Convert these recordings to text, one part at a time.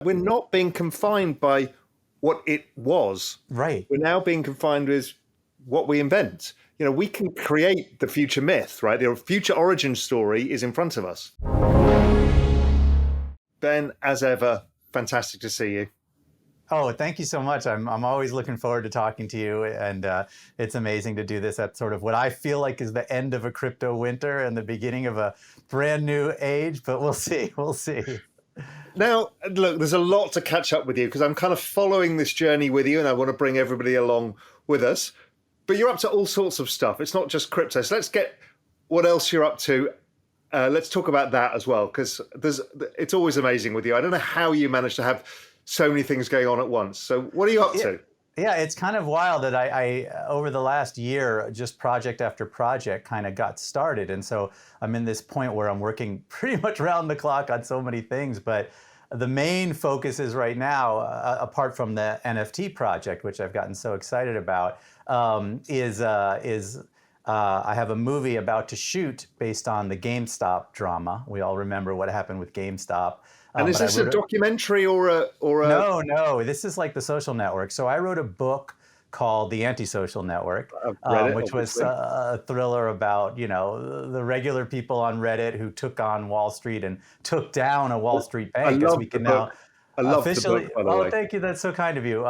We're not being confined by what it was. Right. We're now being confined with what we invent. We can create the future myth, right? The future origin story is in front of us. Ben, as ever, fantastic to see you. Oh, thank you so much. I'm always looking forward to talking to you, and it's amazing to do this at sort of what I feel like is the end of a crypto winter and the beginning of a brand new age, but we'll see. We'll see. Now, look, there's a lot to catch up with you because I'm kind of following this journey with you and I want to bring everybody along with us. But you're up to all sorts of stuff. It's not just crypto. So let's get what else you're up to. Let's talk about that as well, because it's always amazing with you. I don't know how you manage to have so many things going on at once. So what are you up to? Yeah, it's kind of wild that I over the last year, just project after project kind of got started. And so I'm in this point where I'm working pretty much round the clock on so many things. But the main focus is right now, apart from the NFT project, which I've gotten so excited about, is I have a movie about to shoot based on the GameStop drama. We all remember what happened with GameStop. And is this a documentary or a? No, this is like The Social Network. So I wrote a book called The Antisocial Network, which was a thriller about, the regular people on Reddit who took on Wall Street and took down a Wall Street bank, as we can now officially. The book, by the way. Thank you. That's so kind of you.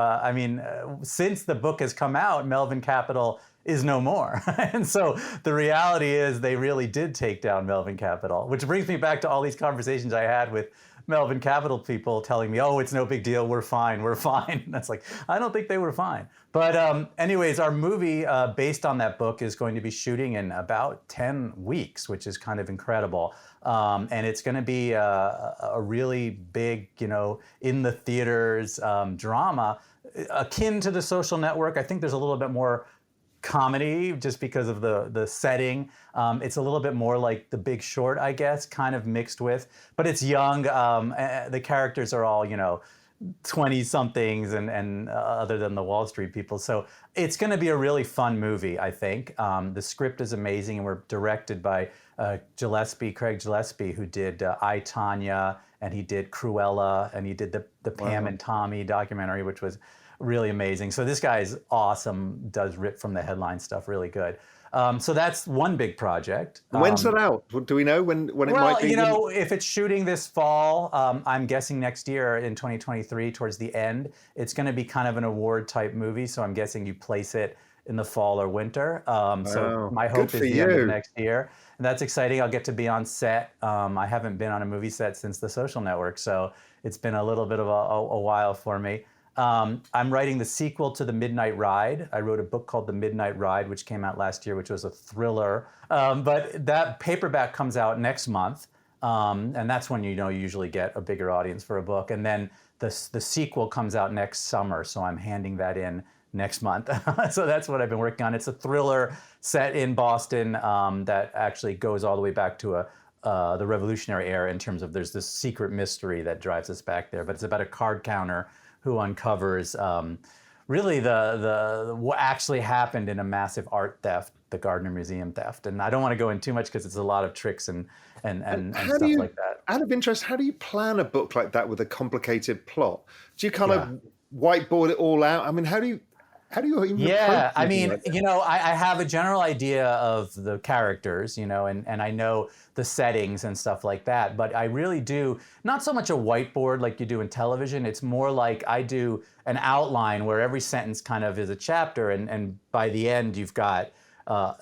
Since the book has come out, Melvin Capital is no more. And so the reality is they really did take down Melvin Capital, which brings me back to all these conversations I had with Melvin Capital people telling me, oh, it's no big deal, we're fine. And that's like, I don't think they were fine. But anyways, our movie based on that book is going to be shooting in about 10 weeks, which is kind of incredible. And it's going to be a really big, in the theaters drama, akin to The Social Network. I think there's a little bit more comedy just because of the setting. It's a little bit more like The Big Short, I guess, kind of mixed with, but it's young. The characters are all, 20 somethings and other than the Wall Street people. So it's going to be a really fun movie, I think. The script is amazing and we're directed by Craig Gillespie, who did I, Tonya, and he did Cruella, and he did the Pam and Tommy documentary, which was really amazing. So this guy is awesome, does rip from the headline stuff really good. So that's one big project. When's that out? Do we know when it might be? If it's shooting this fall, I'm guessing next year in 2023, towards the end, it's going to be kind of an award type movie. So I'm guessing you place it in the fall or winter. So my hope is the end of next year. And that's exciting. I'll get to be on set. I haven't been on a movie set since The Social Network. So it's been a little bit of a while for me. I'm writing the sequel to The Midnight Ride. I wrote a book called The Midnight Ride, which came out last year, which was a thriller. But that paperback comes out next month. And that's when, you usually get a bigger audience for a book. And then the sequel comes out next summer. So I'm handing that in next month. So that's what I've been working on. It's a thriller set in Boston that actually goes all the way back to the Revolutionary era in terms of there's this secret mystery that drives us back there. But it's about a card counter who uncovers really what actually happened in a massive art theft, the Gardner Museum theft. And I don't want to go into too much because it's a lot of tricks and stuff like that. Out of interest, how do you plan a book like that with a complicated plot? Do you kind of whiteboard it all out? I mean, how do you even Yeah, I approach mean, something like that? I have a general idea of the characters, and I know the settings and stuff like that, but I really do, not so much a whiteboard like you do in television, it's more like I do an outline where every sentence kind of is a chapter, and by the end you've got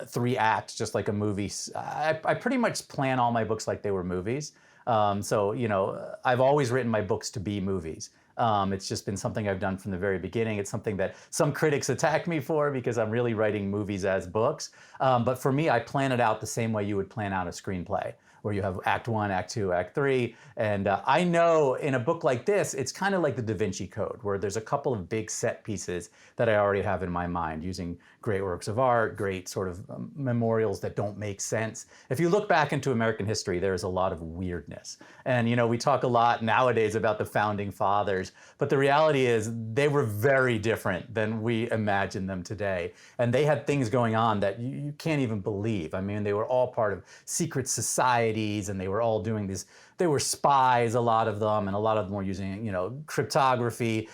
3 acts, just like a movie. I pretty much plan all my books like they were movies. So, I've always written my books to be movies. It's just been something I've done from the very beginning. It's something that some critics attack me for because I'm really writing movies as books. But for me, I plan it out the same way you would plan out a screenplay, where you have Act 1, Act 2, Act 3. And I know in a book like this, it's kind of like the Da Vinci Code, where there's a couple of big set pieces that I already have in my mind, using great works of art, great sort of memorials that don't make sense. If you look back into American history, there's a lot of weirdness. And, we talk a lot nowadays about the founding fathers, but the reality is they were very different than we imagine them today. And they had things going on that you can't even believe. I mean, they were all part of secret society. societies, and they were all doing these. They were spies, a lot of them, and a lot of them were using, cryptography.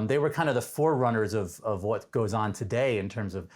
They were kind of the forerunners of what goes on today in terms of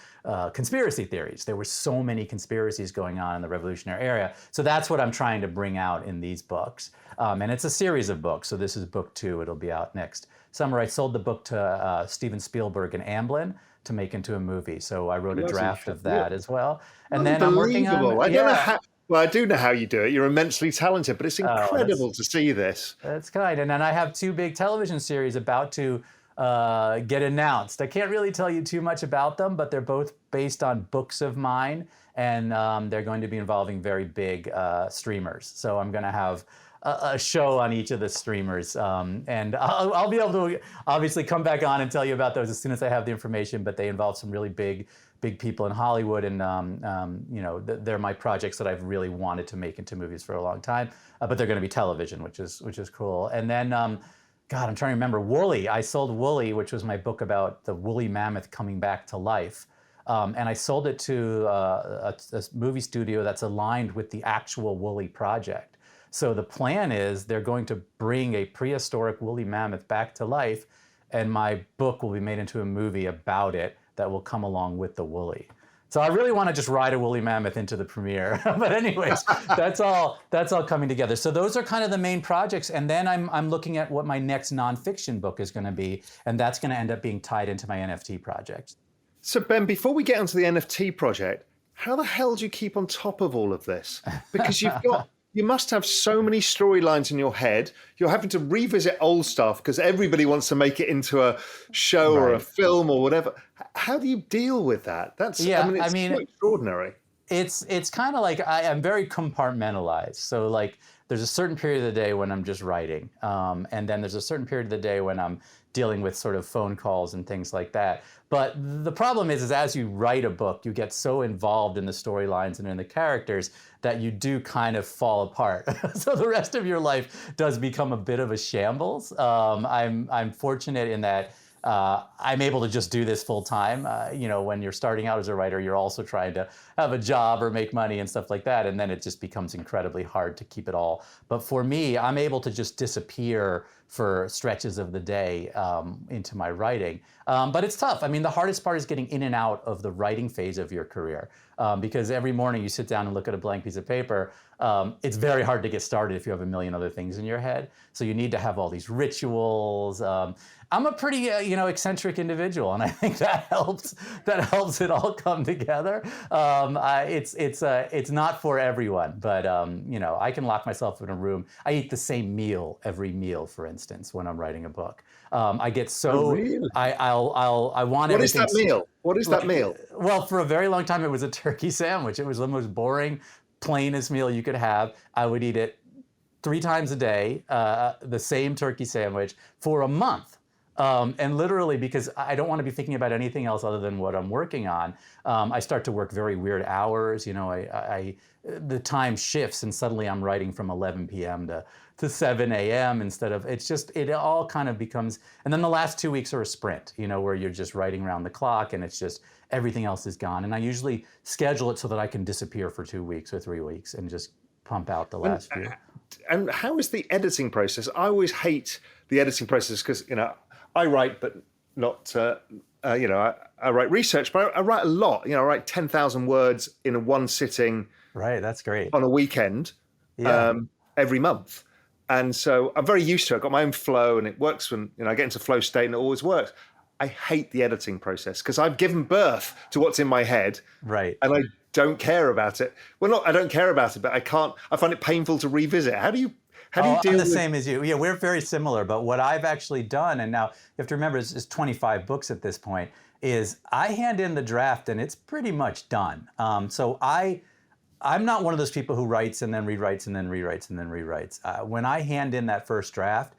conspiracy theories. There were so many conspiracies going on in the Revolutionary era. So that's what I'm trying to bring out in these books. And it's a series of books. So this is book 2. It'll be out next summer. I sold the book to Steven Spielberg and Amblin to make into a movie. So I wrote a draft of that as well. And then I'm working on... I don't know how... Well, I do know how you do it. You're immensely talented, but it's incredible to see this. That's kind. And then I have 2 big television series about to get announced. I can't really tell you too much about them, but they're both based on books of mine, and they're going to be involving very big streamers. So I'm going to have a show on each of the streamers, and I'll be able to obviously come back on and tell you about those as soon as I have the information. But they involve some really big people in Hollywood, and they're my projects that I've really wanted to make into movies for a long time. But they're going to be television, which is cool. And then, God, I'm trying to remember. Woolly. I sold Woolly, which was my book about the woolly mammoth coming back to life. And I sold it to a movie studio that's aligned with the actual Woolly project. So the plan is they're going to bring a prehistoric woolly mammoth back to life, and my book will be made into a movie about it that will come along with the Woolly. So I really want to just ride a woolly mammoth into the premiere. But anyways, that's all coming together. So those are kind of the main projects. And then I'm looking at what my next nonfiction book is going to be, and that's going to end up being tied into my NFT project. So Ben, before we get onto the NFT project, how the hell do you keep on top of all of this? Because you must have so many storylines in your head. You're having to revisit old stuff because everybody wants to make it into a show or a film or whatever. How do you deal with that? It's so extraordinary. It's kind of like I'm very compartmentalized. So like there's a certain period of the day when I'm just writing. And then there's a certain period of the day when I'm dealing with sort of phone calls and things like that. But the problem is as you write a book, you get so involved in the storylines and in the characters that you do kind of fall apart. So the rest of your life does become a bit of a shambles. I'm fortunate in that I'm able to just do this full time. When you're starting out as a writer, you're also trying to have a job or make money and stuff like that. And then it just becomes incredibly hard to keep it all. But for me, I'm able to just disappear for stretches of the day into my writing. But it's tough. I mean, the hardest part is getting in and out of the writing phase of your career. Because every morning you sit down and look at a blank piece of paper, it's very hard to get started if you have a million other things in your head. So you need to have all these rituals. I'm a pretty, eccentric individual, and I think that helps. That helps it all come together. It's not for everyone, but I can lock myself in a room. I eat the same meal every meal, for instance, when I'm writing a book. I get so Oh, really? I want What is everything. that meal? What is that meal? Well, for a very long time, it was a turkey sandwich. It was the most boring, plainest meal you could have. I would eat it 3 times a day, the same turkey sandwich for a month. And literally, because I don't want to be thinking about anything else other than what I'm working on, I start to work very weird hours. The time shifts, and suddenly I'm writing from 11 p.m. to 7 a.m. instead of, it all kind of becomes, and then the last 2 weeks are a sprint, where you're just writing around the clock, and it's just, everything else is gone. And I usually schedule it so that I can disappear for 2 weeks or 3 weeks and just pump out the last few. And how is the editing process? I always hate the editing process because, I write, but not, I write research, but I write a lot. I write 10,000 words in one sitting. Right, that's great. On a weekend, every month. And so I'm very used to it. I've got my own flow, and it works when I get into flow state, and it always works. I hate the editing process because I've given birth to what's in my head. Right. And I don't care about it. Well, I don't care about it, but I find it painful to revisit. How do you deal I'm the with... same as you. Yeah, we're very similar. But what I've actually done, and now you have to remember it's 25 books at this point, is I hand in the draft and it's pretty much done. So I'm not one of those people who writes and then rewrites and then rewrites and then rewrites. When I hand in that first draft,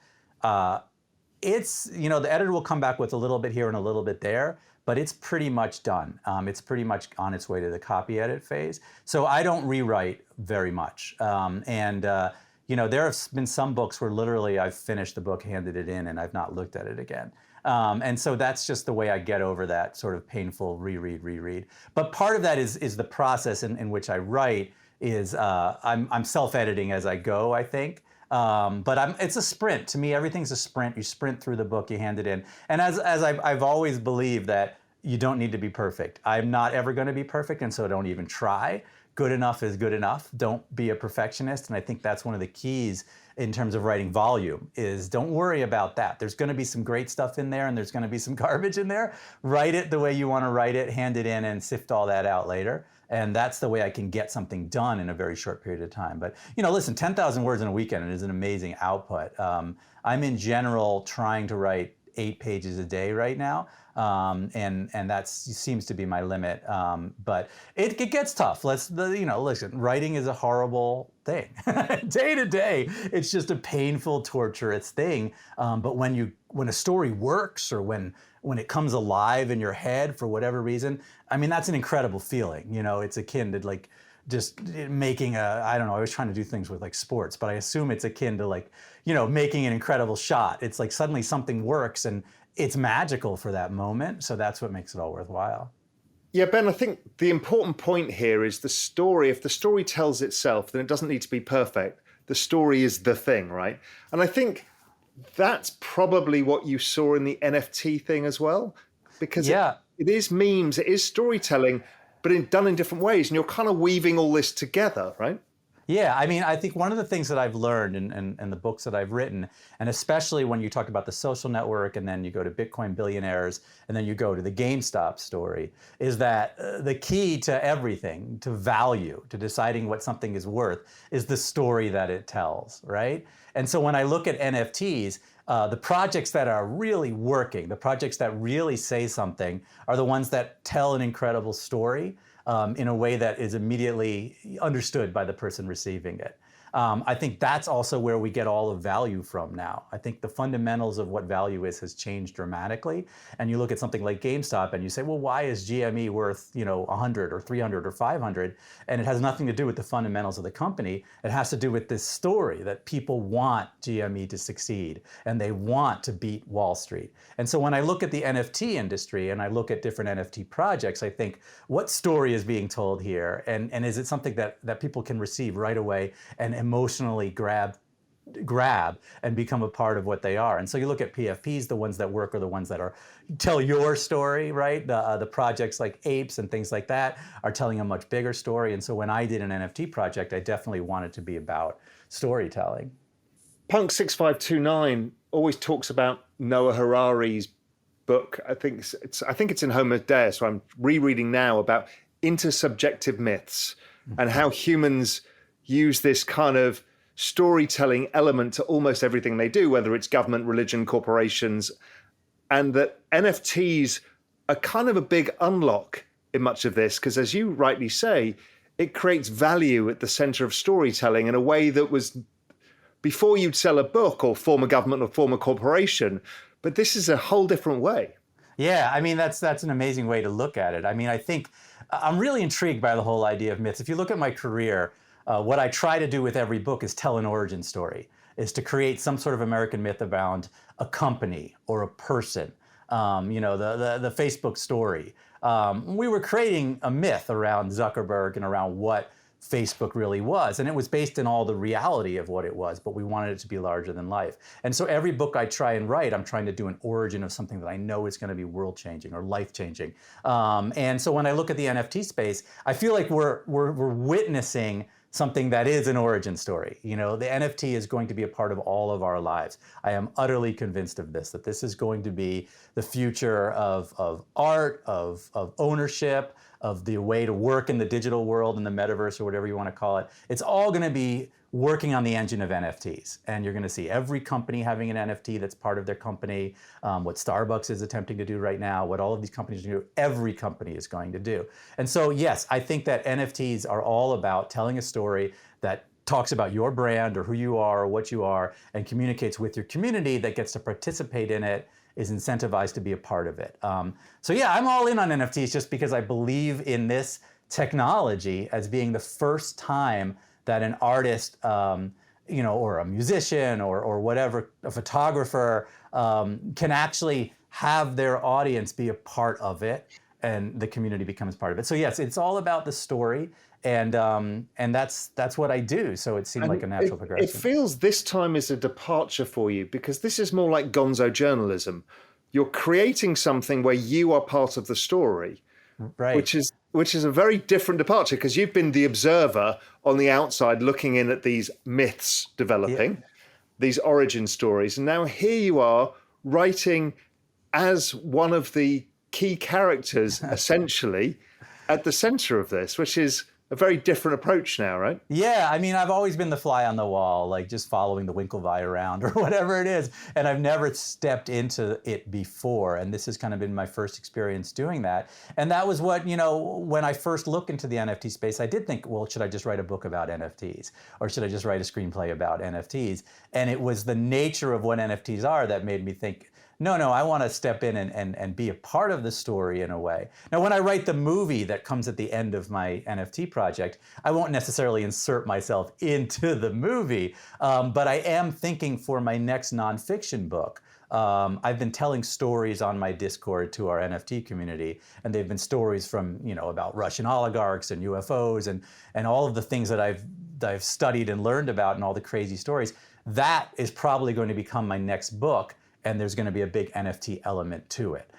it's, the editor will come back with a little bit here and a little bit there, but it's pretty much done. It's pretty much on its way to the copy edit phase. So I don't rewrite very much. There have been some books where literally I've finished the book, handed it in, and I've not looked at it again. And so that's just the way I get over that sort of painful reread. But part of that is the process in which I write is I'm self-editing as I go, I think. But it's a sprint. To me, everything's a sprint. You sprint through the book, you hand it in. And as I've always believed that you don't need to be perfect. I'm not ever going to be perfect, and so don't even try. Good enough is good enough. Don't be a perfectionist. And I think that's one of the keys in terms of writing volume is don't worry about that. There's going to be some great stuff in there and there's going to be some garbage in there. Write it the way you want to write it, hand it in, and sift all that out later. And that's the way I can get something done in a very short period of time. But, listen, 10,000 words in a weekend is an amazing output. I'm in general trying to write 8 pages a day right now. And that seems to be my limit. But it gets tough. Listen, writing is a horrible thing. Day to day, it's just a painful, torturous thing. But when a story works or when it comes alive in your head for whatever reason, I mean, that's an incredible feeling. It's akin to like just making I don't know, I was trying to do things with like sports, but I assume it's akin to like, making an incredible shot. It's like suddenly something works and it's magical for that moment. So that's what makes it all worthwhile. Yeah, Ben, I think the important point here is the story. If the story tells itself, then it doesn't need to be perfect. The story is the thing, right? And I think that's probably what you saw in the NFT thing as well, because it is memes, it is storytelling, but done in different ways. And you're kind of weaving all this together, right? Yeah, I mean, I think one of the things that I've learned in the books that I've written, and especially when you talk about the social network and then you go to Bitcoin billionaires and then you go to the GameStop story, is that the key to everything, to value, to deciding what something is worth, is the story that it tells, right? And so when I look at NFTs, the projects that are really working, the projects that really say something, are the ones that tell an incredible story. In a way that is immediately understood by the person receiving it. I think that's also where we get all of value from now. I think the fundamentals of what value is has changed dramatically. And you look at something like GameStop and you say, well, why is GME worth 100 or 300 or 500? And it has nothing to do with the fundamentals of the company. It has to do with this story that people want GME to succeed and they want to beat Wall Street. And so when I look at the NFT industry and I look at different NFT projects, I think, what story is being told here? And is it something that people can receive right away and emotionally grab and become a part of what they are? And so you look at PFPs, the ones that work are the ones that tell your story, right? The projects like Apes and things like that are telling a much bigger story. And so when I did an NFT project, I definitely wanted to be about storytelling. Punk 6529 always talks about Noah Harari's book. I think it's in Homo Deus, so I'm rereading now, about intersubjective myths and how humans use this kind of storytelling element to almost everything they do, whether it's government, religion, corporations, and that NFTs are kind of a big unlock in much of this, because as you rightly say, it creates value at the center of storytelling in a way that was before you'd sell a book or form a government or form a corporation, but this is a whole different way. Yeah, I mean, that's an amazing way to look at it. I mean, I think I'm really intrigued by the whole idea of myths. If you look at my career, what I try to do with every book is tell an origin story, is to create some sort of American myth around a company or a person. The Facebook story. We were creating a myth around Zuckerberg and around what Facebook really was. And it was based in all the reality of what it was, but we wanted it to be larger than life. And so every book I try and write, I'm trying to do an origin of something that I know is going to be world-changing or life-changing. And so when I look at the NFT space, I feel like we're witnessing something that is an origin story. The NFT is going to be a part of all of our lives. I am utterly convinced of this, that this is going to be the future of art, of ownership, of the way to work in the digital world, in the metaverse, or whatever you want to call it. It's all going to be working on the engine of NFTs. And you're going to see every company having an NFT that's part of their company, what Starbucks is attempting to do right now, what all of these companies do, every company is going to do. And so, yes, I think that NFTs are all about telling a story that talks about your brand or who you are or what you are and communicates with your community that gets to participate in it, is incentivized to be a part of it. So yeah, I'm all in on NFTs just because I believe in this technology as being the first time that an artist, or a musician or whatever, a photographer, can actually have their audience be a part of it and the community becomes part of it. So yes, it's all about the story, and that's what I do. So it seemed like a natural progression. It feels this time is a departure for you, because this is more like gonzo journalism. You're creating something where you are part of the story, right? Which is a very different departure, because you've been the observer on the outside looking in at these myths developing, these origin stories, and now here you are writing as one of the key characters, essentially, at the center of this, which is a very different approach now, right? Yeah, I mean, I've always been the fly on the wall, like just following the Winklevi around or whatever it is. And I've never stepped into it before. And this has kind of been my first experience doing that. And that was what, when I first looked into the NFT space, I did think, well, should I just write a book about NFTs? Or should I just write a screenplay about NFTs? And it was the nature of what NFTs are that made me think, no, I want to step in and be a part of the story in a way. Now, when I write the movie that comes at the end of my NFT project, I won't necessarily insert myself into the movie, but I am thinking for my next nonfiction book. I've been telling stories on my Discord to our NFT community, and they've been stories from, about Russian oligarchs and UFOs and all of the things that I've studied and learned about, and all the crazy stories. That is probably going to become my next book. And there's going to be a big NFT element to it.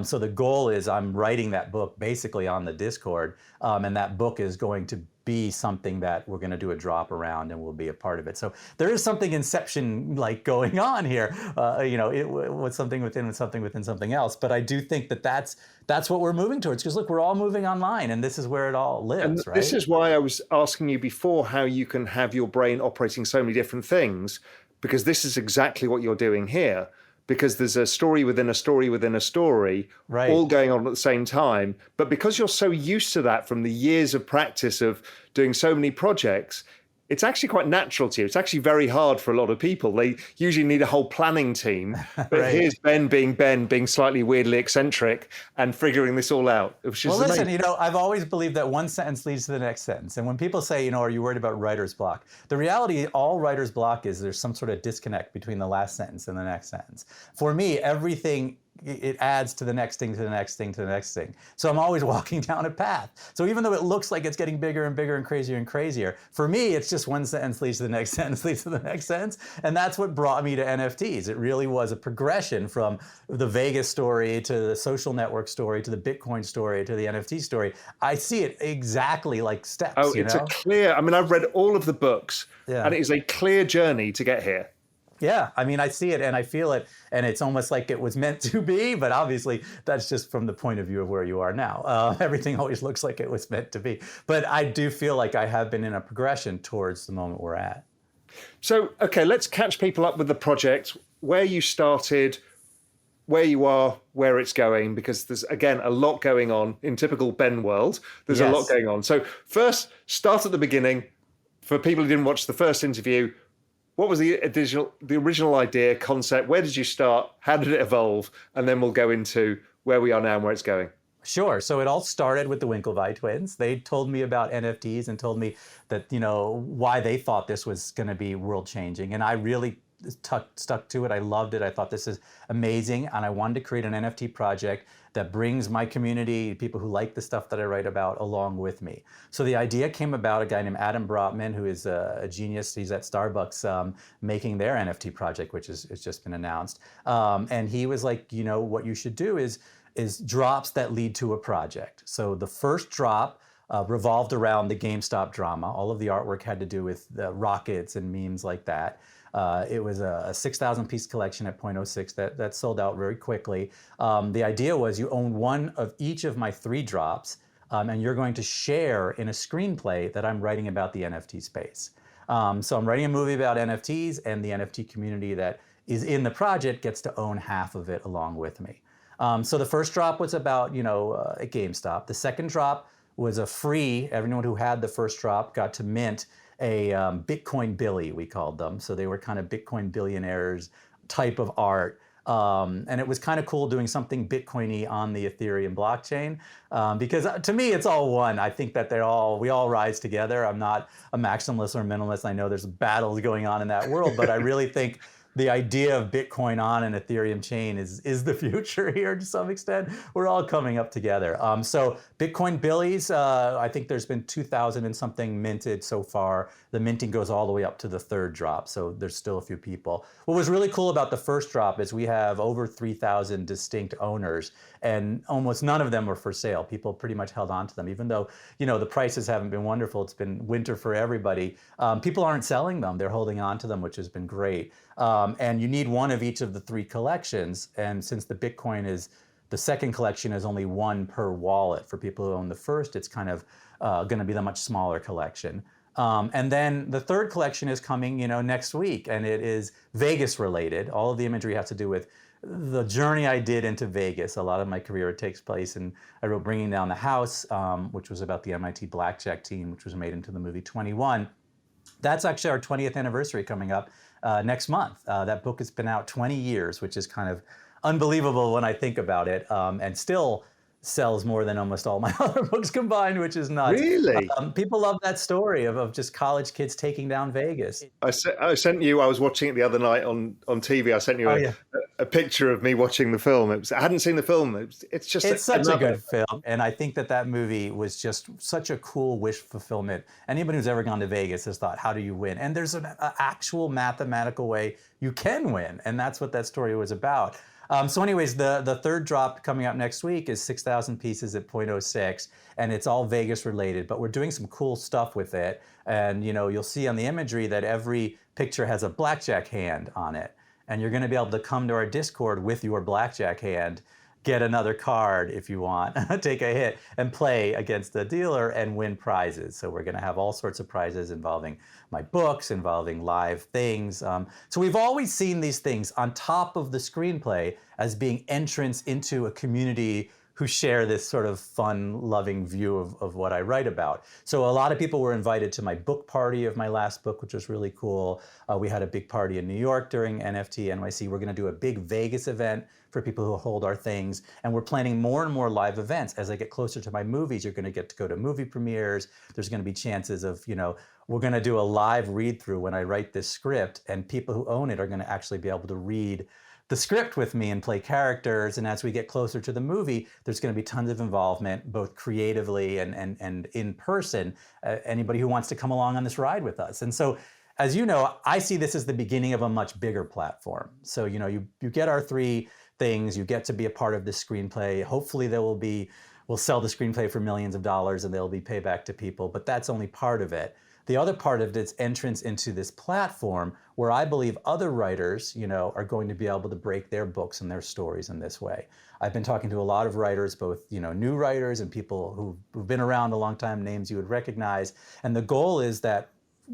So the goal is I'm writing that book basically on the Discord, and that book is going to be something that we're going to do a drop around and we'll be a part of it. So there is something Inception-like going on here. What's something within something else. But I do think that's what we're moving towards, because look, we're all moving online, and this is where it all lives, right? This is why I was asking you before how you can have your brain operating so many different things, because this is exactly what you're doing here. Because there's a story within a story within a story, right, all going on at the same time. But because you're so used to that from the years of practice of doing so many projects, it's actually quite natural to you. It's actually very hard for a lot of people. They usually need a whole planning team. But right. Here's Ben being slightly weirdly eccentric and figuring this all out. Which is well, listen, amazing. I've always believed that one sentence leads to the next sentence. And when people say, are you worried about writer's block? The reality, all writer's block is there's some sort of disconnect between the last sentence and the next sentence. For me, everything, it adds to the next thing, to the next thing, to the next thing. So I'm always walking down a path. So even though it looks like it's getting bigger and bigger and crazier, for me, it's just one sentence leads to the next sentence leads to the next sentence. And that's what brought me to NFTs. It really was a progression from the Vegas story to the social network story to the Bitcoin story to the NFT story. I see it exactly like steps. Oh, it's a clear, I've read all of the books, and it is a clear journey to get here. Yeah, I see it and I feel it, and it's almost like it was meant to be, but obviously that's just from the point of view of where you are now. Everything always looks like it was meant to be. But I do feel like I have been in a progression towards the moment we're at. So, okay, let's catch people up with the project, where you started, where you are, where it's going, because there's, again, a lot going on in typical Ben world. There's a lot going on. So first, start at the beginning. For people who didn't watch the first interview, what was the original idea, concept? Where did you start? How did it evolve? And then we'll go into where we are now and where it's going. Sure. So it all started with the Winklevi twins. They told me about NFTs and told me that, why they thought this was going to be world changing. And I really stuck to it. I loved it. I thought this is amazing. And I wanted to create an NFT project that brings my community, people who like the stuff that I write about, along with me. So the idea came about a guy named Adam Brotman, who is a genius. He's at Starbucks making their NFT project, which has just been announced. And he was like, what you should do is drops that lead to a project. So the first drop revolved around the GameStop drama. All of the artwork had to do with the rockets and memes like that. It was a 6,000 piece collection at 0.06 that sold out very quickly. The idea was you own one of each of my 3 drops, and you're going to share in a screenplay that I'm writing about the NFT space. So I'm writing a movie about NFTs, and the NFT community that is in the project gets to own half of it along with me. So the first drop was about, a GameStop. The second drop was a free, everyone who had the first drop got to mint a Bitcoin Billy, we called them. So they were kind of Bitcoin billionaires type of art. And it was kind of cool doing something Bitcoin-y on the Ethereum blockchain, because to me, it's all one. I think that we all rise together. I'm not a maximalist or minimalist. I know there's battles going on in that world, but I really think the idea of Bitcoin on an Ethereum chain is the future here to some extent. We're all coming up together. So Bitcoin Billies, I think there's been 2,000 and something minted so far. The minting goes all the way up to the third drop, so there's still a few people. What was really cool about the first drop is we have over 3,000 distinct owners, and almost none of them were for sale. People pretty much held on to them, even though, you know, the prices haven't been wonderful. It's been winter for everybody. People aren't selling them. They're holding on to them, which has been great. And you need one of each of the three collections. And since the Bitcoin is, the second collection is only one per wallet for people who own the first, it's kind of going to be the much smaller collection. And then the third collection is coming, you know, next week, and it is Vegas related. All of the imagery has to do with the journey I did into Vegas. A lot of my career takes place, and I wrote Bringing Down the House, which was about the MIT blackjack team, which was made into the movie 21. That's actually our 20th anniversary coming up next month. That book has been out 20 years, which is kind of unbelievable when I think about it, and still sells more than almost all my other books combined, which is nuts. Really? People love that story of just college kids taking down Vegas. I sent you, I was watching it the other night on TV. I sent you a picture of me watching the film. I hadn't seen the film. It's just it's such a good film. And I think that movie was just such a cool wish fulfillment. Anybody who's ever gone to Vegas has thought, how do you win? And there's an actual mathematical way you can win. And that's what that story was about. So anyways, the third drop coming up next week is 6,000 pieces at 0.06, and it's all Vegas related, but we're doing some cool stuff with it. And you know, you'll see on the imagery that every picture has a blackjack hand on it. And you're gonna be able to come to our Discord with your blackjack hand, get another card if you want, take a hit, and play against the dealer and win prizes. So we're gonna have all sorts of prizes involving my books, involving live things. So we've always seen these things on top of the screenplay as being entrance into a community who share this sort of fun, loving view of what I write about. So a lot of people were invited to my book party of my last book, which was really cool. We had a big party in New York during NFT NYC. We're gonna do a big Vegas event for people who hold our things. And we're planning more and more live events. As I get closer to my movies, you're gonna get to go to movie premieres. There's gonna be chances of, you know, we're gonna do a live read through when I write this script, and people who own it are gonna actually be able to read the script with me and play characters. And as we get closer to the movie, there's going to be tons of involvement, both creatively and in person. Anybody who wants to come along on this ride with us. And so, as you know, I see this as the beginning of a much bigger platform. So, you know, you get our three things, you get to be a part of this screenplay. Hopefully we'll sell the screenplay for millions of dollars and there'll be payback to people, but that's only part of it. The other part of its entrance into this platform, where I believe other writers, you know, are going to be able to break their books and their stories in this way. I've been talking to a lot of writers, both, you know, new writers and people who've been around a long time, names you would recognize. And the goal is that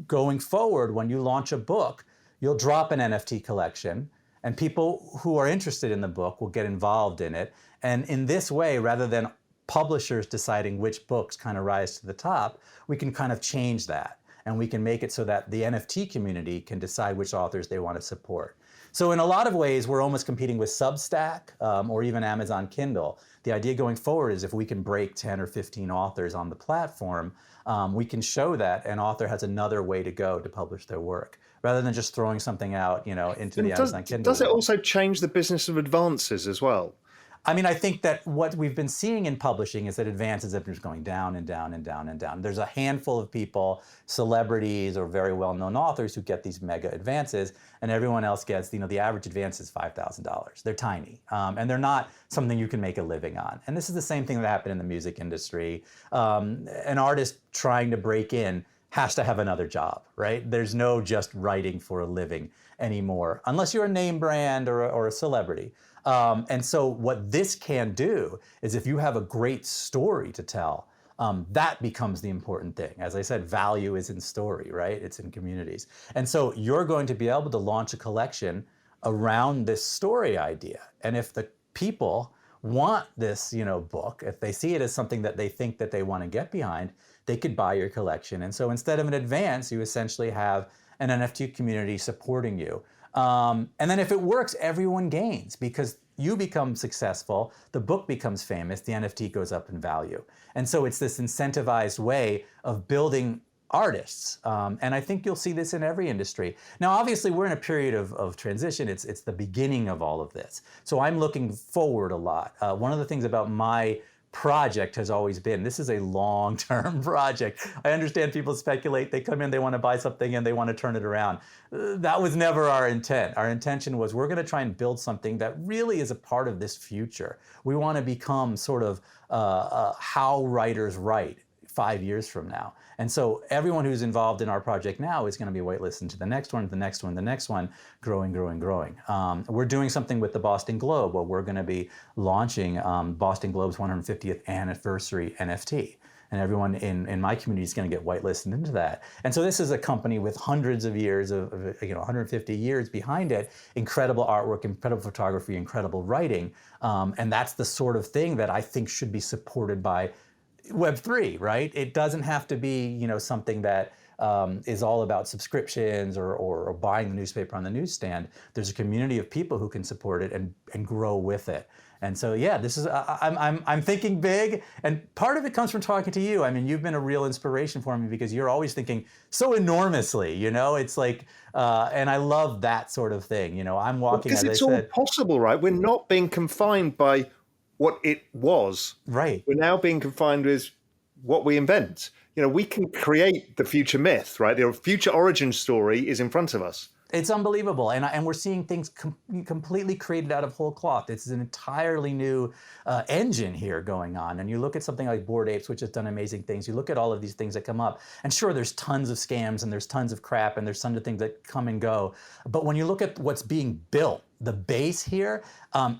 going forward, when you launch a book, you'll drop an NFT collection, and people who are interested in the book will get involved in it. And in this way, rather than publishers deciding which books kind of rise to the top, we can kind of change that. And we can make it so that the NFT community can decide which authors they want to support. So in a lot of ways, we're almost competing with Substack or even Amazon Kindle. The idea going forward is if we can break 10 or 15 authors on the platform, we can show that an author has another way to go to publish their work, rather than just throwing something out, you know, into the Amazon Kindle. Does it also change the business of advances as well? I mean, I think that what we've been seeing in publishing is that advances have been going down and down and down and down. There's a handful of people, celebrities or very well-known authors, who get these mega advances, and everyone else gets, you know, the average advance is $5,000. They're tiny, and they're not something you can make a living on. And this is the same thing that happened in the music industry. An artist trying to break in has to have another job, right? There's no just writing for a living anymore, unless you're a name brand or a celebrity. And so what this can do is, if you have a great story to tell, that becomes the important thing. As I said, value is in story, right? It's in communities. And so you're going to be able to launch a collection around this story idea. And if the people want this, you know, book, if they see it as something that they think that they want to get behind, they could buy your collection. And so instead of an advance, you essentially have an NFT community supporting you. And then if it works, everyone gains, because you become successful, the book becomes famous, the NFT goes up in value. And so it's this incentivized way of building artists. And I think you'll see this in every industry. Now, obviously, we're in a period of transition. It's the beginning of all of this. So I'm looking forward a lot. One of the things about my project has always been, this is a long-term project. I understand people speculate, they come in, they want to buy something and they want to turn it around. That was never our intent. Our intention was, we're going to try and build something that really is a part of this future. We want to become sort of how writers write 5 years from now. And so everyone who's involved in our project now is going to be whitelisted to the next one, the next one, the next one, growing, growing, growing. We're doing something with the Boston Globe where we're going to be launching Boston Globe's 150th anniversary NFT. And everyone in my community is going to get whitelisted into that. And so this is a company with hundreds of years of 150 years behind it, incredible artwork, incredible photography, incredible writing. And that's the sort of thing that I think should be supported by Web3, right? It doesn't have to be, something that is all about subscriptions or buying the newspaper on the newsstand. There's a community of people who can support it and grow with it. And so, yeah, this is I'm thinking big, and part of it comes from talking to you. I mean, you've been a real inspiration for me because you're always thinking so enormously. It's like, and I love that sort of thing. I'm walking because it's all possible, right? We're not being confined by what it was. Right. We're now being confined with what we invent. We can create the future myth, right? The future origin story is in front of us. It's unbelievable. And we're seeing things completely created out of whole cloth. This is an entirely new engine here going on. And you look at something like Bored Apes, which has done amazing things. You look at all of these things that come up. And sure, there's tons of scams and there's tons of crap and there's tons of things that come and go. But when you look at what's being built, the base here,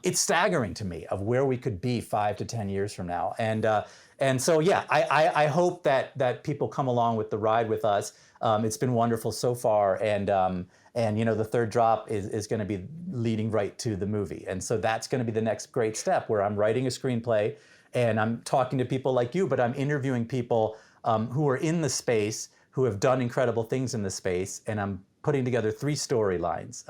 it's staggering to me of where we could be 5 to 10 years from now. And so, yeah, I hope that people come along with the ride with us. It's been wonderful so far. And the third drop is going to be leading right to the movie. And so that's going to be the next great step where I'm writing a screenplay and I'm talking to people like you, but I'm interviewing people who are in the space, who have done incredible things in the space. And I'm putting together 3 storylines.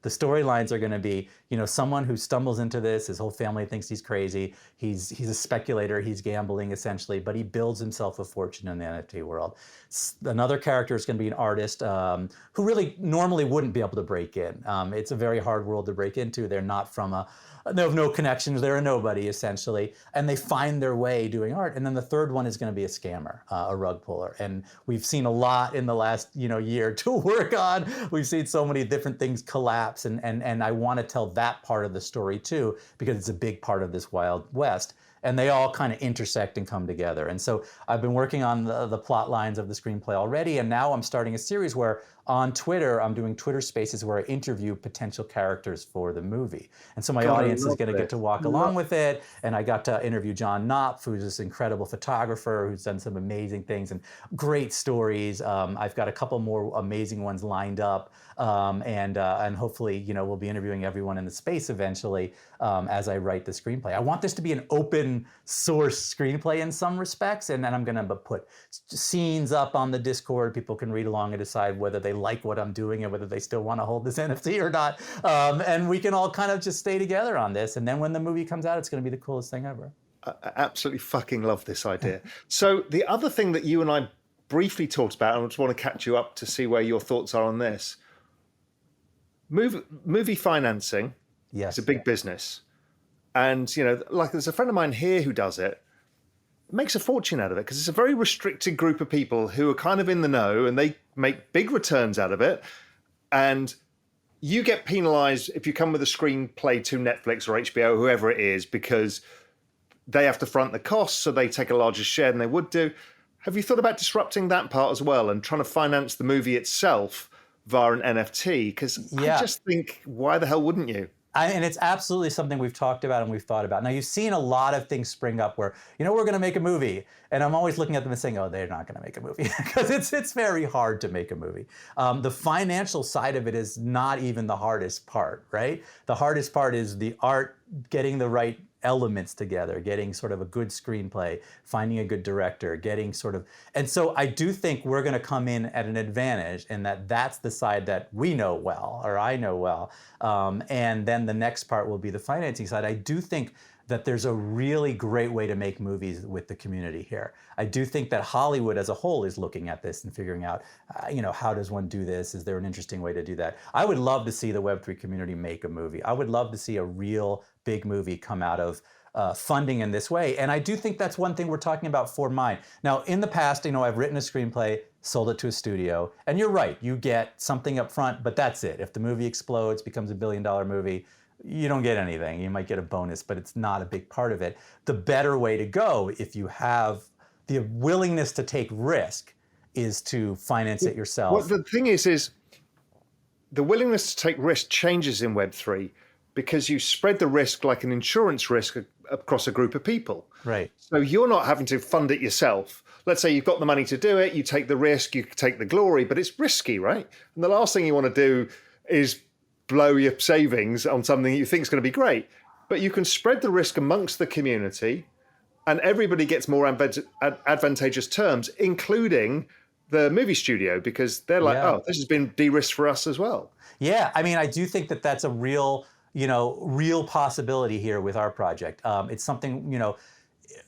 The storylines are going to be, someone who stumbles into this, his whole family thinks he's crazy. He's a speculator, he's gambling essentially, but he builds himself a fortune in the NFT world. Another character is going to be an artist who really normally wouldn't be able to break in. It's a very hard world to break into. They're not from they have no connections. They're a nobody, essentially. And they find their way doing art. And then the third one is going to be a scammer, a rug puller. And we've seen a lot in the last year to work on. We've seen so many different things collapse. And I want to tell that part of the story, too, because it's a big part of this Wild West. And they all kind of intersect and come together. And so I've been working on the plot lines of the screenplay already. And now I'm starting a series where on Twitter, I'm doing Twitter spaces where I interview potential characters for the movie. And so my audience is going to get to walk along with it. And I got to interview John Knopf, who's this incredible photographer who's done some amazing things and great stories. I've got a couple more amazing ones lined up. And hopefully, we'll be interviewing everyone in the space eventually as I write the screenplay. I want this to be an open source screenplay in some respects. And then I'm going to put scenes up on the Discord. People can read along and decide whether they like what I'm doing and whether they still want to hold this NFT or not. And we can all kind of just stay together on this. And then when the movie comes out, it's going to be the coolest thing ever. I absolutely fucking love this idea. So the other thing that you and I briefly talked about, and I just want to catch you up to see where your thoughts are on this. Movie financing is a big business. And, there's a friend of mine here who does it. Makes a fortune out of it because it's a very restricted group of people who are kind of in the know and they make big returns out of it. And you get penalized if you come with a screenplay to Netflix or HBO, whoever it is, because they have to front the costs, so they take a larger share than they would do. Have you thought about disrupting that part as well and trying to finance the movie itself via an NFT? Because I just think, why the hell wouldn't you? And it's absolutely something we've talked about and we've thought about. Now, you've seen a lot of things spring up where, we're going to make a movie. And I'm always looking at them and saying, oh, they're not going to make a movie. Because it's very hard to make a movie. The financial side of it is not even the hardest part, right? The hardest part is the art, getting the right elements together, getting sort of a good screenplay, finding a good director, getting sort of, and so I do think we're going to come in at an advantage, and that's the side that we know well, or I know well, and then the next part will be the financing side. I do think that there's a really great way to make movies with the community here. I do think that Hollywood as a whole is looking at this and figuring out, how does one do this? Is there an interesting way to do that? I would love to see the Web3 community make a movie. I would love to see a real big movie come out of funding in this way. And I do think that's one thing we're talking about for mine. Now, in the past, I've written a screenplay, sold it to a studio, and you're right, you get something up front, but that's it. If the movie explodes, becomes $1 billion movie, you don't get anything. You might get a bonus, but it's not a big part of it. The better way to go, if you have the willingness to take risk, is to finance it yourself. Well, the thing is the willingness to take risk changes in Web3 because you spread the risk like an insurance risk across a group of people. Right. So you're not having to fund it yourself. Let's say you've got the money to do it, you take the risk, you take the glory, but it's risky, right? And the last thing you want to do is blow your savings on something you think is going to be great. But you can spread the risk amongst the community and everybody gets more advantageous terms, including the movie studio, because they're like, oh, this has been de-risked for us as well. Yeah, I do think that that's a real possibility here with our project. It's something,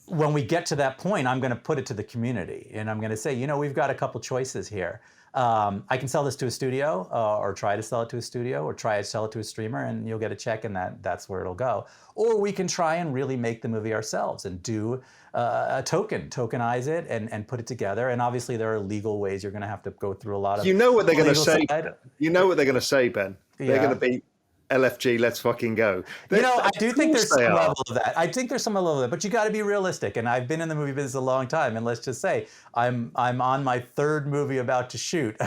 when we get to that point, I'm going to put it to the community and I'm going to say, we've got a couple choices here. I can sell this to a studio or try to sell it to a studio or try to sell it to a streamer and you'll get a check and that's where it'll go. Or we can try and really make the movie ourselves and do a tokenize it and put it together. And obviously there are legal ways you're going to have to go through a lot of. You know what they're going to say. Side. You know what they're going to say, Ben. They're going to be LFG, let's fucking go. I do think there's some level of that. I think there's some level of that, but you got to be realistic. And I've been in the movie business a long time. And let's just say I'm on my third movie about to shoot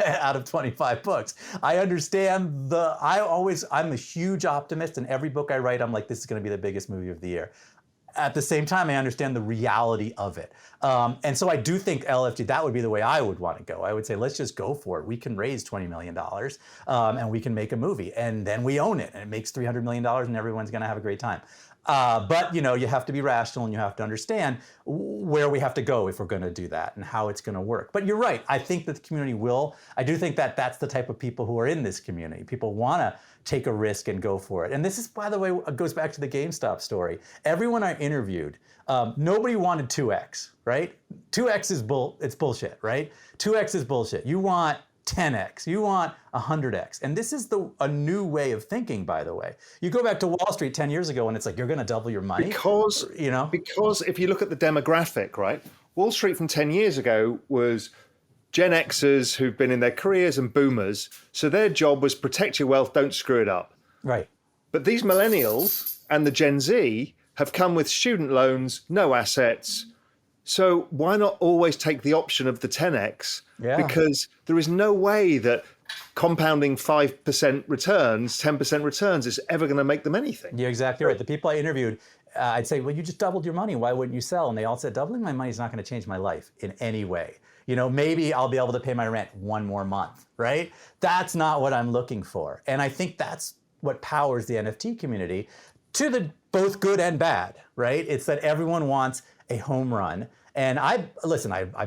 out of 25 books. I understand I'm a huge optimist, and every book I write, I'm like, this is going to be the biggest movie of the year. At the same time, I understand the reality of it. And so I do think LFG, that would be the way I would want to go. I would say, let's just go for it. We can raise $20 million and we can make a movie. And then we own it. And it makes $300 million and everyone's going to have a great time. But you have to be rational and you have to understand where we have to go if we're going to do that and how it's going to work. But you're right. I think that the community will. I do think that that's the type of people who are in this community. People want to take a risk and go for it. And this is, by the way, goes back to the GameStop story. Everyone I interviewed, nobody wanted 2x, right? 2x is it's bullshit, right? 2x is bullshit. You want 10x, you want 100x. And this is a new way of thinking, by the way. You go back to Wall Street 10 years ago and it's like, you're going to double your money. Because if you look at the demographic, right? Wall Street from 10 years ago was Gen Xers who've been in their careers and boomers. So their job was protect your wealth, don't screw it up. Right. But these millennials and the Gen Z have come with student loans, no assets. So why not always take the option of the 10x? Yeah. Because there is no way that compounding 5% returns, 10% returns is ever going to make them anything. You're exactly right. The people I interviewed, I'd say, well, you just doubled your money. Why wouldn't you sell? And they all said, doubling my money is not going to change my life in any way. Maybe I'll be able to pay my rent one more month, right? That's not what I'm looking for. And I think that's what powers the NFT community to the both good and bad, right? It's that everyone wants a home run. And I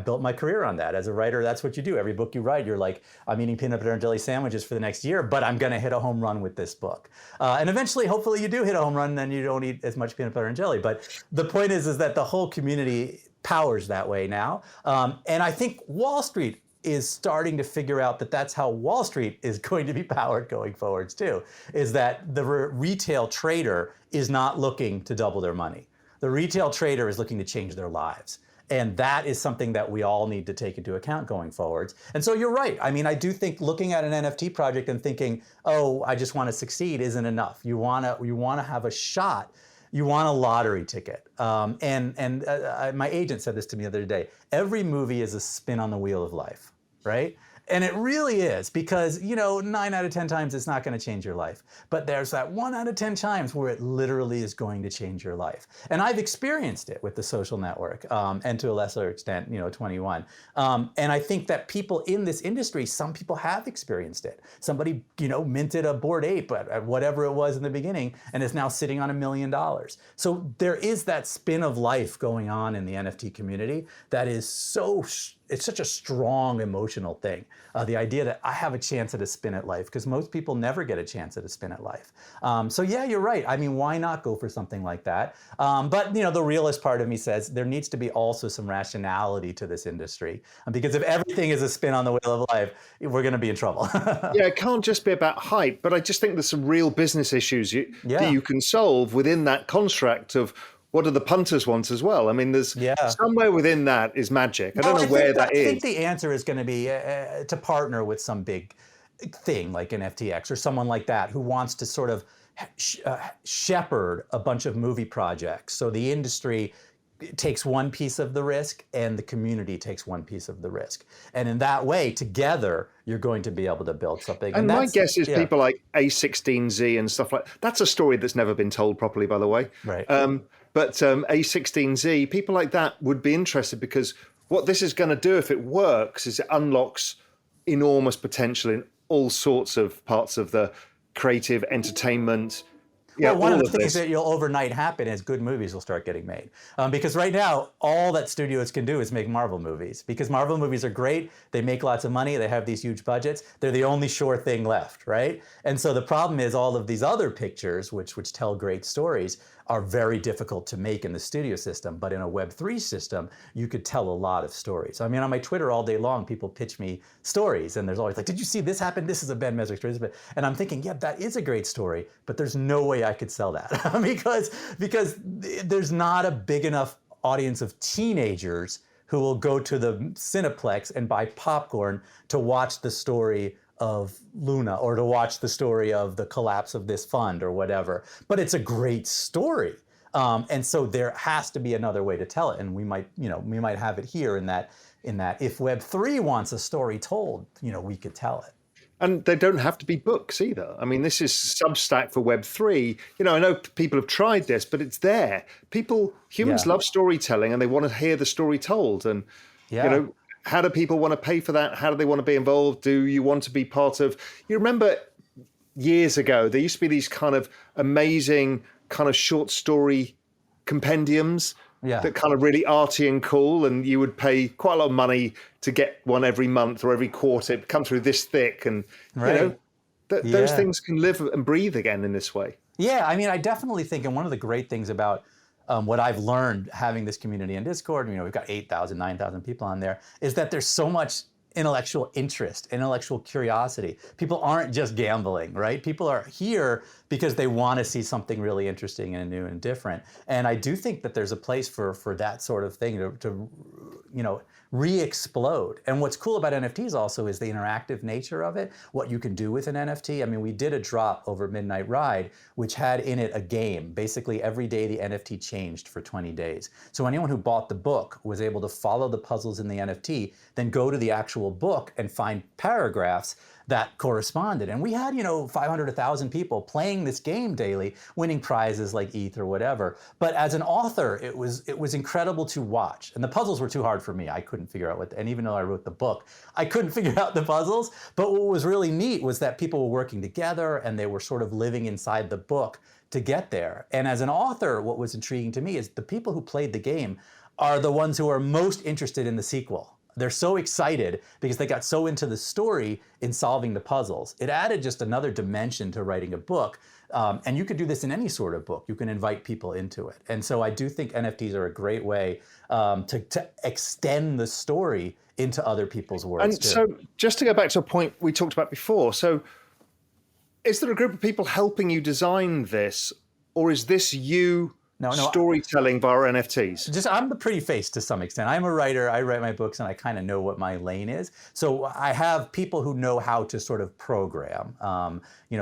built my career on that. As a writer, that's what you do. Every book you write, you're like, I'm eating peanut butter and jelly sandwiches for the next year, but I'm going to hit a home run with this book. And eventually, hopefully you do hit a home run, then you don't eat as much peanut butter and jelly. But the point is that the whole community powers that way now. And I think Wall Street is starting to figure out that that's how Wall Street is going to be powered going forwards too, is that the retail trader is not looking to double their money. The retail trader is looking to change their lives. And that is something that we all need to take into account going forwards. And so you're right. I do think looking at an NFT project and thinking, oh, I just want to succeed isn't enough. You want to have a shot. You want a lottery ticket. My agent said this to me the other day. Every movie is a spin on the wheel of life, right? And it really is, because, 9 out of 10 times it's not going to change your life. But there's that 1 out of 10 times where it literally is going to change your life. And I've experienced it with The Social Network, and to a lesser extent, 21. And I think that people in this industry, some people have experienced it. Somebody, minted a Bored Ape at whatever it was in the beginning and is now sitting on $1 million. So there is that spin of life going on in the NFT community that is it's such a strong emotional thing. The idea that I have a chance at a spin at life, because most people never get a chance at a spin at life. So yeah, you're right. I mean, why not go for something like that? But the realist part of me says there needs to be also some rationality to this industry, because if everything is a spin on the wheel of life, we're going to be in trouble. Yeah, it can't just be about hype, but I just think there's some real business issues that you can solve within that construct of what do the punters want as well. I mean, there's somewhere within that is magic. I don't know where that is. I think the answer is going to be to partner with some big thing like an FTX or someone like that who wants to sort of shepherd a bunch of movie projects. So the industry takes one piece of the risk and the community takes one piece of the risk. And in that way, together, you're going to be able to build something. And my guess is people like A16Z and stuff that's a story that's never been told properly, by the way. Right. But A16Z, people like that would be interested, because what this is going to do, if it works, is it unlocks enormous potential in all sorts of parts of the creative entertainment. Yeah, one of the things that you'll overnight happen is good movies will start getting made. Because right now, all that studios can do is make Marvel movies. Because Marvel movies are great, they make lots of money, they have these huge budgets, they're the only sure thing left, right? And so the problem is all of these other pictures, which tell great stories, are very difficult to make in the studio system. But in a Web3 system, you could tell a lot of stories. I mean, on my Twitter all day long, people pitch me stories, and there's always like, did you see this happen? This is a Ben Mezrich story. And I'm thinking, yeah, that is a great story, but there's no way I could sell that because there's not a big enough audience of teenagers who will go to the Cineplex and buy popcorn to watch the story of Luna or to watch the story of the collapse of this fund or whatever. But it's a great story. And so there has to be another way to tell it. And we might have it here in that if Web3 wants a story told, we could tell it. And they don't have to be books either. I mean, this is Substack for Web3. I know people have tried this, but it's there. Humans love storytelling and they want to hear the story told. And, how do people want to pay for that? How do they want to be involved? Do you want to be part of... You remember years ago, there used to be these kind of amazing kind of short story compendiums that kind of really arty and cool, and you would pay quite a lot of money to get one every month or every quarter. It'd come through this thick, and those things can live and breathe again in this way. Yeah, I mean, I definitely think, and one of the great things about what I've learned having this community in Discord, we've got 8,000, 9,000 people on there, is that there's so much intellectual interest, intellectual curiosity. People aren't just gambling, right? People are here because they want to see something really interesting and new and different. And I do think that there's a place for that sort of thing to re-explode. And what's cool about NFTs also is the interactive nature of it, what you can do with an NFT. I mean, we did a drop over Midnight Ride, which had in it a game. Basically, every day the NFT changed for 20 days. So anyone who bought the book was able to follow the puzzles in the NFT, then go to the actual book and find paragraphs that corresponded. And we had, 500, 1,000 people playing this game daily, winning prizes like ETH or whatever. But as an author, it was incredible to watch. And the puzzles were too hard for me. I couldn't figure out and even though I wrote the book, I couldn't figure out the puzzles. But what was really neat was that people were working together and they were sort of living inside the book to get there. And as an author, what was intriguing to me is the people who played the game are the ones who are most interested in the sequel. They're so excited because they got so into the story in solving the puzzles. It added just another dimension to writing a book. And you could do this in any sort of book. You can invite people into it. And so I do think NFTs are a great way to extend the story into other people's worlds. And too. So just to go back to a point we talked about before. So is there a group of people helping you design this, or is this you storytelling via NFTs? I'm the pretty face to some extent. I'm a writer, I write my books, and I kind of know what my lane is. So I have people who know how to sort of program,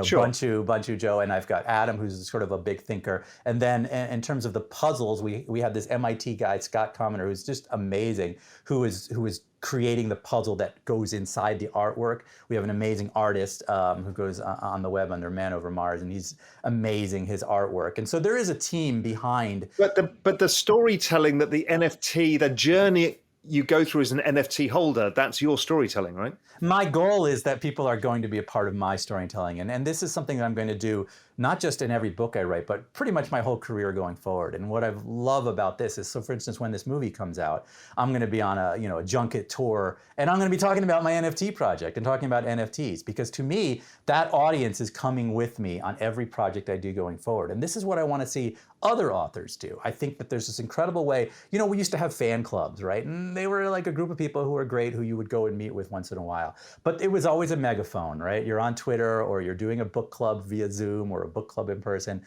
Sure. Bunchu Joe, and I've got Adam, who's sort of a big thinker. And then in terms of the puzzles, we have this MIT guy, Scott Commoner, who's just amazing, who is creating the puzzle that goes inside the artwork. We have an amazing artist who goes on the web under Man Over Mars, and he's amazing, his artwork. And so there is a team behind. But the storytelling that the NFT, the journey you go through as an NFT holder, that's your storytelling, right? My goal is that people are going to be a part of my storytelling. And this is something that I'm going to do, not just in every book I write, but pretty much my whole career going forward. And what I love about this is, so for instance, when this movie comes out, I'm going to be on a junket tour, and I'm going to be talking about my NFT project and talking about NFTs, because to me, that audience is coming with me on every project I do going forward. And this is what I want to see other authors do. I think that there's this incredible way, we used to have fan clubs, right? And they were like a group of people who were great, who you would go and meet with once in a while. But it was always a megaphone, right? You're on Twitter, or you're doing a book club via Zoom, or a book club in person.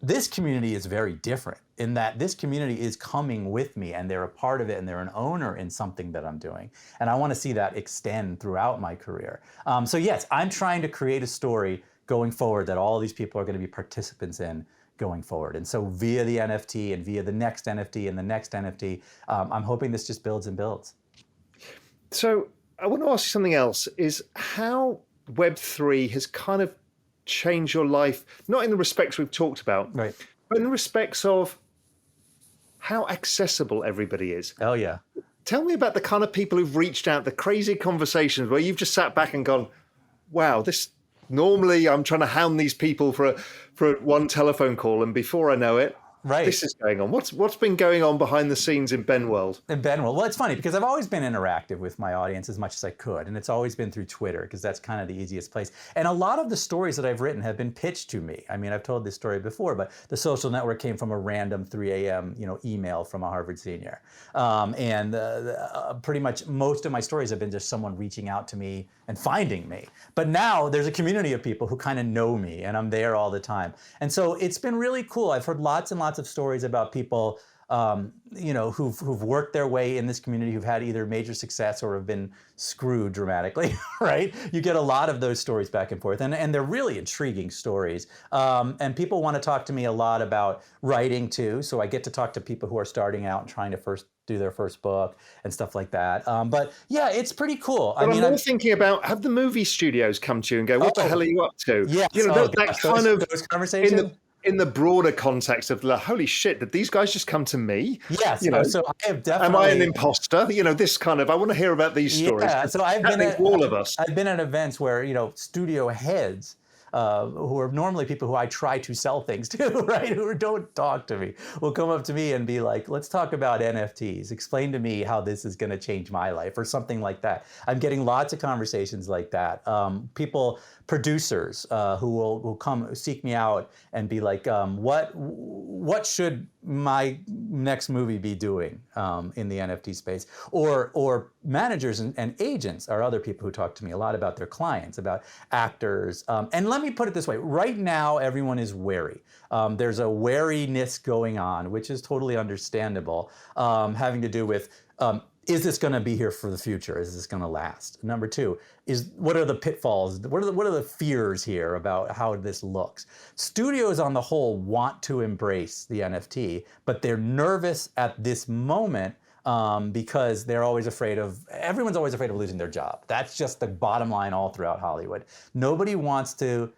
This community is very different in that this community is coming with me, and they're a part of it, and they're an owner in something that I'm doing. And I want to see that extend throughout my career. So yes, I'm trying to create a story going forward that all these people are going to be participants in going forward. And so via the NFT and via the next NFT and the next NFT, I'm hoping this just builds and builds. So I want to ask you something else, is how Web3 has kind of changed your life, not in the respects we've talked about, right, but in the respects of how accessible everybody is. Oh, yeah. Tell me about the kind of people who've reached out, the crazy conversations where you've just sat back and gone, wow, this normally I'm trying to hound these people for one telephone call, and before I know it, right, this is going on. What's been going on behind the scenes in Ben World? In Ben World, well, it's funny because I've always been interactive with my audience as much as I could, and it's always been through Twitter because that's kind of the easiest place. And a lot of the stories that I've written have been pitched to me. I mean, I've told this story before, but The Social Network came from a random 3 a.m. Email from a Harvard senior, and pretty much most of my stories have been just someone reaching out to me and finding me. But now there's a community of people who kind of know me, and I'm there all the time. And so it's been really cool. I've heard lots and lots of stories about people who've worked their way in this community, who've had either major success or have been screwed dramatically, right? You get a lot of those stories back and forth, and they're really intriguing stories. And people want to talk to me a lot about writing too, so I get to talk to people who are starting out and trying to do their first book and stuff like that. But yeah, it's pretty cool. But I'm more thinking about, have the movie studios come to you and go, what the hell are you up to? Yeah, that kind of those conversations. In the broader context of, holy shit, did these guys just come to me? Yes. So I have definitely. Am I an imposter? This kind of, I want to hear about these stories. Yeah. So I've been at all of us. I've been at events where, studio heads, who are normally people who I try to sell things to, right? Who don't talk to me, will come up to me and be like, let's talk about NFTs. Explain to me how this is going to change my life, or something like that. I'm getting lots of conversations like that. Producers who will come seek me out and be like, what should my next movie be doing in the NFT space? Or managers and agents are other people who talk to me a lot about their clients, about actors. And let me put it this way. Right now, everyone is wary. There's a wariness going on, which is totally understandable, having to do with, is this going to be here for the future? Is this going to last? Number two is, what are the pitfalls? What are the fears here about how this looks? Studios on the whole want to embrace the NFT, but they're nervous at this moment because everyone's always afraid of losing their job. That's just the bottom line all throughout Hollywood. Nobody wants to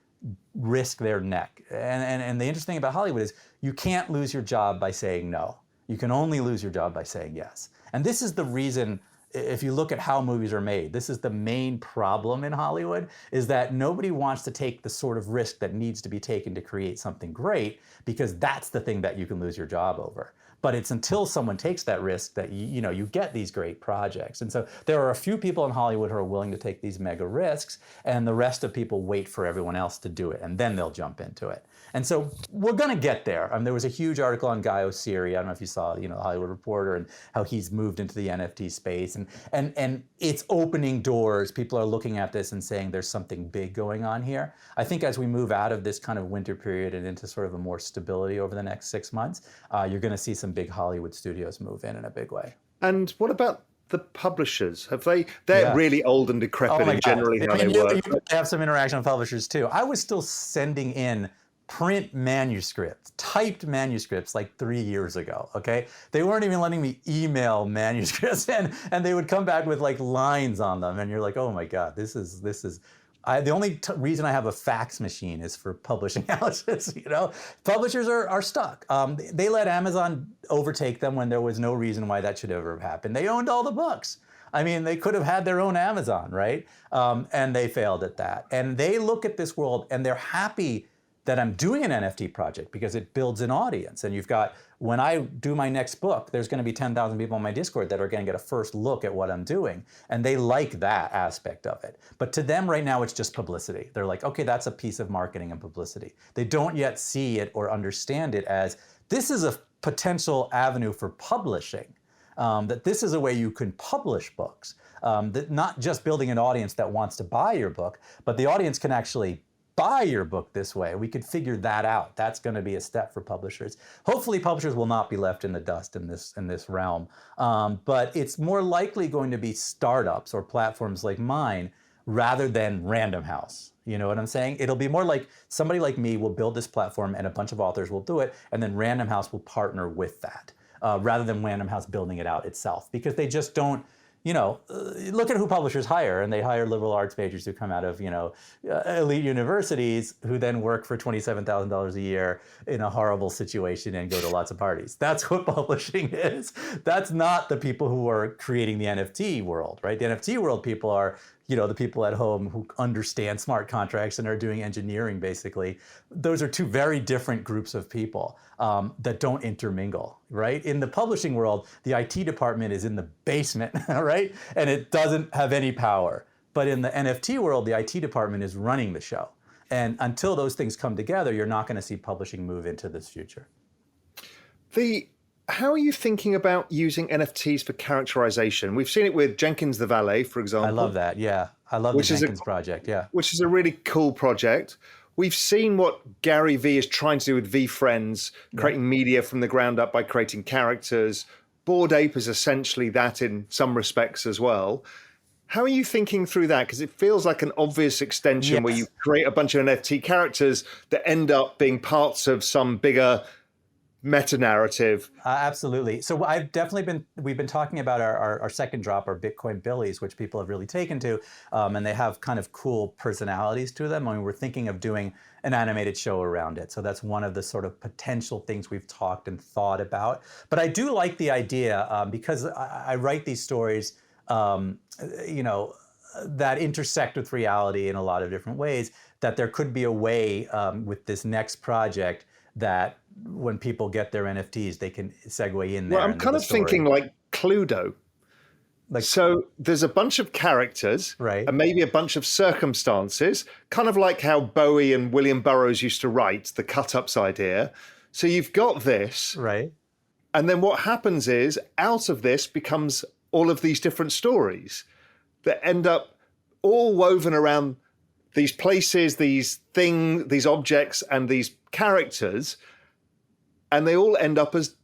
risk their neck. And the interesting thing about Hollywood is you can't lose your job by saying no. You can only lose your job by saying yes. And this is the reason, if you look at how movies are made, this is the main problem in Hollywood, is that nobody wants to take the sort of risk that needs to be taken to create something great, because that's the thing that you can lose your job over. But it's until someone takes that risk that you get these great projects. And so there are a few people in Hollywood who are willing to take these mega risks, and the rest of people wait for everyone else to do it, and then they'll jump into it. And so we're going to get there. There was a huge article on Guy Oseary. I don't know if you saw, the Hollywood Reporter, and how he's moved into the NFT space, and it's opening doors. People are looking at this and saying there's something big going on here. I think as we move out of this kind of winter period and into sort of a more stability over the next 6 months, you're going to see some big Hollywood studios move in a big way. And what about the publishers? They're really old and decrepit in generally how they work. You have some interaction with publishers too. I was still sending in print manuscripts, typed manuscripts like 3 years ago, okay? They weren't even letting me email manuscripts and they would come back with like lines on them and you're like, oh my God, this is, the only reason I have a fax machine is for publishing houses, you know? Publishers are stuck. They let Amazon overtake them when there was no reason why that should ever have happened. They owned all the books. I mean, they could have had their own Amazon, right? And they failed at that. And they look at this world and they're happy that I'm doing an NFT project because it builds an audience. And you've got, when I do my next book, there's going to be 10,000 people on my Discord that are going to get a first look at what I'm doing. And they like that aspect of it. But to them right now, it's just publicity. They're like, okay, that's a piece of marketing and publicity. They don't yet see it or understand it as this is a potential avenue for publishing. That this is a way you can publish books. That not just building an audience that wants to buy your book, but the audience can actually buy your book this way. We could figure that out. That's going to be a step for publishers. Hopefully publishers will not be left in the dust in this realm. But it's more likely going to be startups or platforms like mine rather than Random House. You know what I'm saying? It'll be more like somebody like me will build this platform and a bunch of authors will do it, and then Random House will partner with that rather than Random House building it out itself, because they just don't, you know, look at who publishers hire, and they hire liberal arts majors who come out of, you know, elite universities who then work for $27,000 a year in a horrible situation and go to lots of parties. That's what publishing is. That's not the people who are creating the NFT world, right? The NFT world people are, you know, the people at home who understand smart contracts and are doing engineering, basically. Those are two very different groups of people that don't intermingle, right? In the publishing world, the IT department is in the basement, right? And it doesn't have any power. But in the NFT world, the IT department is running the show. And until those things come together, you're not going to see publishing move into this future. How are you thinking about using NFTs for characterization? We've seen it with Jenkins the Valet, for example. I love that, yeah. I love the Jenkins project, yeah. Which is a really cool project. We've seen what Gary Vee is trying to do with VeeFriends, creating media from the ground up by creating characters. Bored Ape is essentially that in some respects as well. How are you thinking through that? Because it feels like an obvious extension where you create a bunch of NFT characters that end up being parts of some bigger meta-narrative. Absolutely. So we've been talking about our second drop, our Bitcoin Billies, which people have really taken to, and they have kind of cool personalities to them. I mean, we're thinking of doing an animated show around it. So that's one of the sort of potential things we've talked and thought about. But I do like the idea because I write these stories, you know, that intersect with reality in a lot of different ways, that there could be a way with this next project that when people get their NFTs, they can segue in there. Well, I'm kind of thinking like Cluedo. So there's a bunch of characters, right, and maybe a bunch of circumstances, kind of like how Bowie and William Burroughs used to write, the cut-ups idea. So you've got this. Right. And then what happens is, out of this becomes all of these different stories that end up all woven around these places, these things, these objects, and these characters, and they all end up as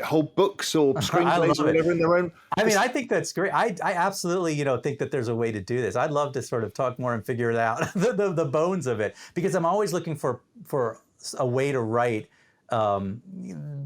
whole books or screenplays or whatever in their own. I mean, I think that's great. I absolutely, you know, think that there's a way to do this. I'd love to sort of talk more and figure it out, the bones of it, because I'm always looking for a way to write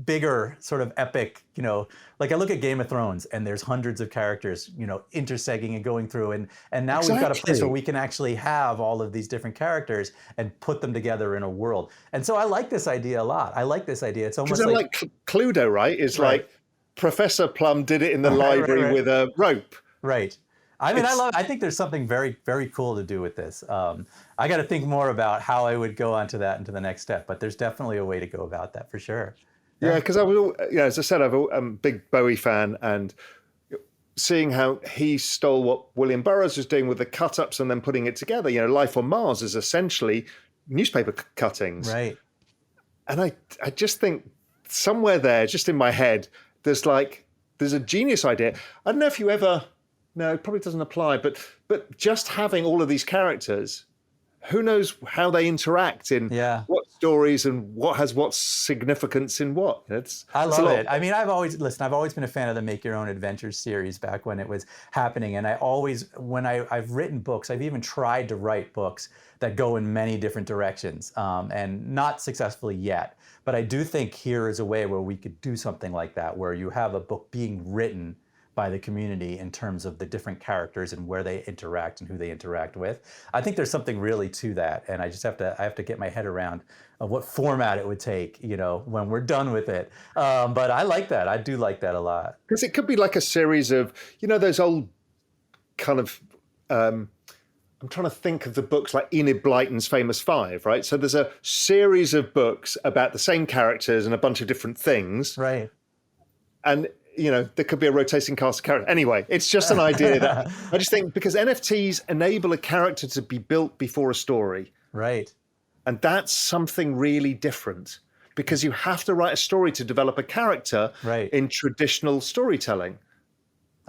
bigger sort of epic, you know, like I look at Game of Thrones and there's hundreds of characters, you know, intersecting and going through, and now we've got a place where we can actually have all of these different characters and put them together in a world. And so I like this idea a lot. I like this idea. It's almost like Cluedo, right? It's like Professor Plum did it in the library with a rope. Right. I mean, I think there's something very, very cool to do with this. I got to think more about how I would go onto that into the next step, but there's definitely a way to go about that for sure. Yeah, because I was, as I said, I'm a big Bowie fan, and seeing how he stole what William Burroughs was doing with the cut-ups and then putting it together. You know, Life on Mars is essentially newspaper cuttings. Right. And I just think somewhere there, just in my head, there's a genius idea. I don't know if you ever... No, it probably doesn't apply, but just having all of these characters, who knows how they interact in what stories and what has what significance in what. I love it. I mean, I've always been a fan of the Make Your Own Adventures series back when it was happening. And I always, when I've written books, I've even tried to write books that go in many different directions, and not successfully yet. But I do think here is a way where we could do something like that, where you have a book being written by the community in terms of the different characters and where they interact and who they interact with. I think there's something really to that, and I have to get my head around what format it would take, when we're done with it. But I like that. I do like that a lot. Because it could be like a series of, those old kind of, I'm trying to think of the books like Enid Blyton's Famous Five, right? So there's a series of books about the same characters and a bunch of different things. Right. And there could be a rotating cast of characters. Anyway, it's just an idea that I just think, because NFTs enable a character to be built before a story. Right. And that's something really different, because you have to write a story to develop a character in traditional storytelling.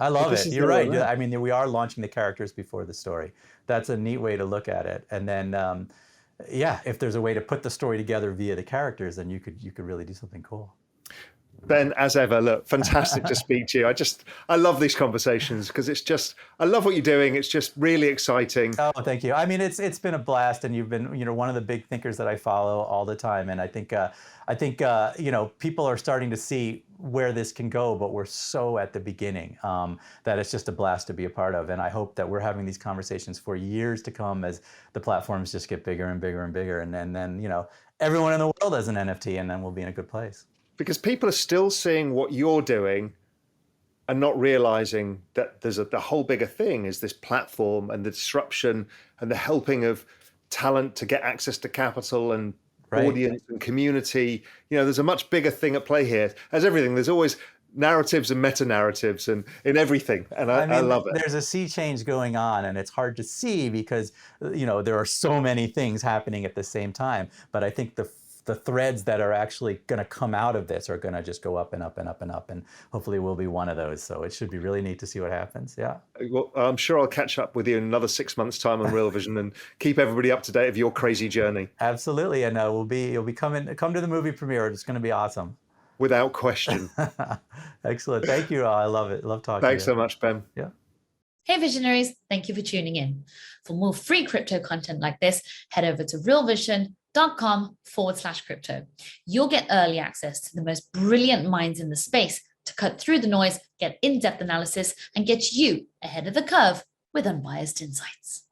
I love it. You're right. I mean, we are launching the characters before the story. That's a neat way to look at it. And then, if there's a way to put the story together via the characters, then you could really do something cool. Ben, as ever, look, fantastic to speak to you. I love these conversations, because I love what you're doing. It's just really exciting. Oh, thank you. I mean, it's been a blast, and you've been, one of the big thinkers that I follow all the time. And I think people are starting to see where this can go, but we're so at the beginning that it's just a blast to be a part of. And I hope that we're having these conversations for years to come as the platforms just get bigger and bigger and bigger. And then, everyone in the world has an NFT, and then we'll be in a good place. Because people are still seeing what you're doing and not realizing that there's the whole bigger thing is this platform and the disruption and the helping of talent to get access to capital and audience and community. There's a much bigger thing at play here. As everything, there's always narratives and meta-narratives and in everything. And I love it. There's a sea change going on, and it's hard to see because, there are so many things happening at the same time. But I think the threads that are actually going to come out of this are going to just go up and up and up and up, and hopefully we'll be one of those. So it should be really neat to see what happens. Yeah. Well, I'm sure I'll catch up with you in another 6 months' time on Real Vision and keep everybody up to date of your crazy journey. Absolutely, and you'll be come to the movie premiere. It's going to be awesome. Without question. Excellent. Thank you. I love it. Love talking. Thanks so much, Ben. Yeah. Hey visionaries, thank you for tuning in. For more free crypto content like this, head over to realvision.com/crypto. You'll get early access to the most brilliant minds in the space to cut through the noise, get in-depth analysis, and get you ahead of the curve with unbiased insights.